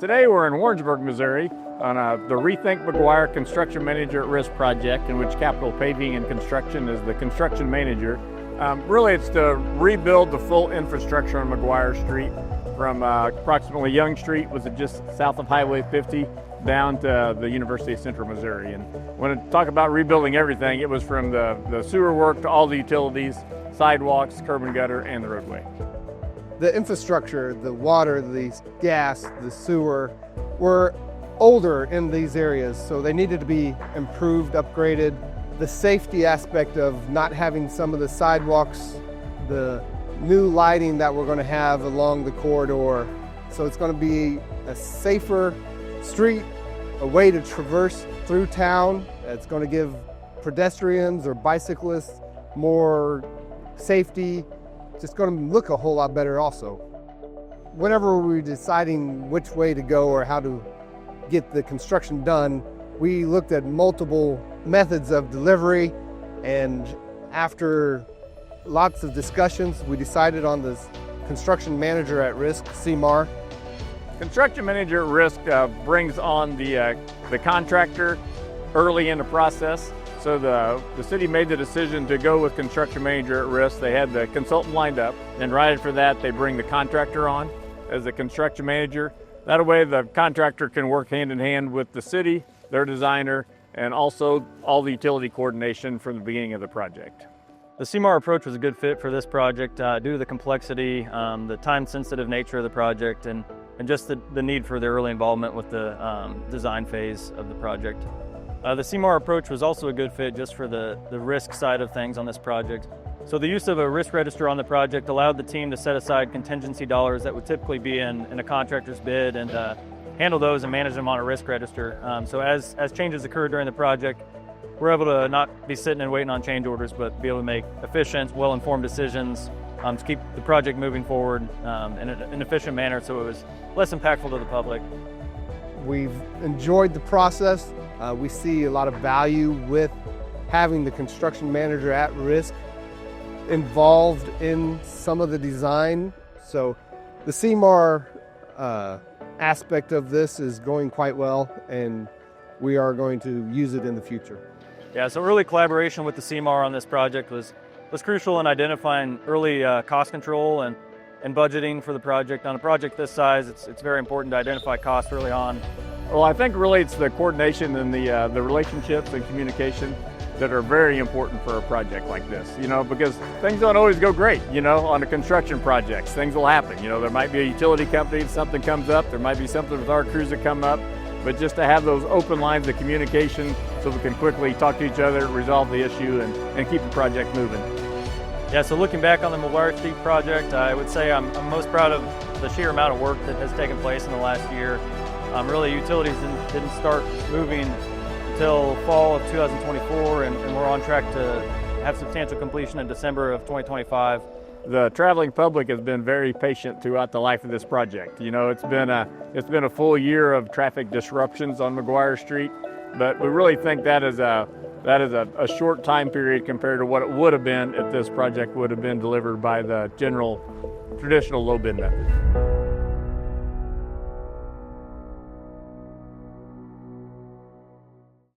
Today we're in Warrensburg, Missouri on the Rethink Maguire Construction Manager at Risk project, in which Capital Paving and Construction is the construction manager. Really it's to rebuild the full infrastructure on Maguire Street from approximately Young Street, was it just south of Highway 50, down to the University of Central Missouri. And when I talk about rebuilding everything, it was from the sewer work to all the utilities, sidewalks, curb and gutter, and the roadway. The infrastructure, the water, the gas, the sewer were older in these areas, so they needed to be improved, upgraded. The safety aspect of not having some of the sidewalks, the new lighting that we're going to have along the corridor. So it's going to be a safer street, a way to traverse through town. It's going to give pedestrians or bicyclists more safety. It's just going to look a whole lot better also. Whenever we're deciding which way to go or how to get the construction done, we looked at multiple methods of delivery, and after lots of discussions, we decided on this construction manager at risk, CMAR. Construction manager at risk brings on the contractor early in the process. So the city made the decision to go with construction manager at risk. They had the consultant lined up, and right after that they bring the contractor on as the construction manager. That way the contractor can work hand in hand with the city, their designer, and also all the utility coordination from the beginning of the project. The CMAR approach was a good fit for this project due to the complexity, the time-sensitive nature of the project, and just the need for the early involvement with the design phase of the project. The CMAR approach was also a good fit just for the risk side of things on this project. So the use of a risk register on the project allowed the team to set aside contingency dollars that would typically be in a contractor's bid and handle those and manage them on a risk register. So as changes occur during the project, we're able to not be sitting and waiting on change orders, but be able to make efficient, well-informed decisions to keep the project moving forward in an efficient manner so it was less impactful to the public. We've enjoyed the process. We see a lot of value with having the construction manager at risk involved in some of the design. So the CMAR aspect of this is going quite well, and we are going to use it in the future. Yeah, so early collaboration with the CMAR on this project was crucial in identifying early cost control and budgeting for the project. On a project this size, it's very important to identify costs early on. Well, I think really it's the coordination and the relationships and communication that are very important for a project like this, because things don't always go great, on a construction project. Things will happen, there might be a utility company, something comes up, there might be something with our crews that come up, but just to have those open lines of communication so we can quickly talk to each other, resolve the issue, and keep the project moving. Yeah, so looking back on the Maguire Street project, I would say I'm most proud of the sheer amount of work that has taken place in the last year. Really, utilities didn't start moving until fall of 2024, and we're on track to have substantial completion in December of 2025. The traveling public has been very patient throughout the life of this project. It's been a full year of traffic disruptions on Maguire Street, but we really think that is a short time period compared to what it would have been if this project would have been delivered by the traditional low bid method.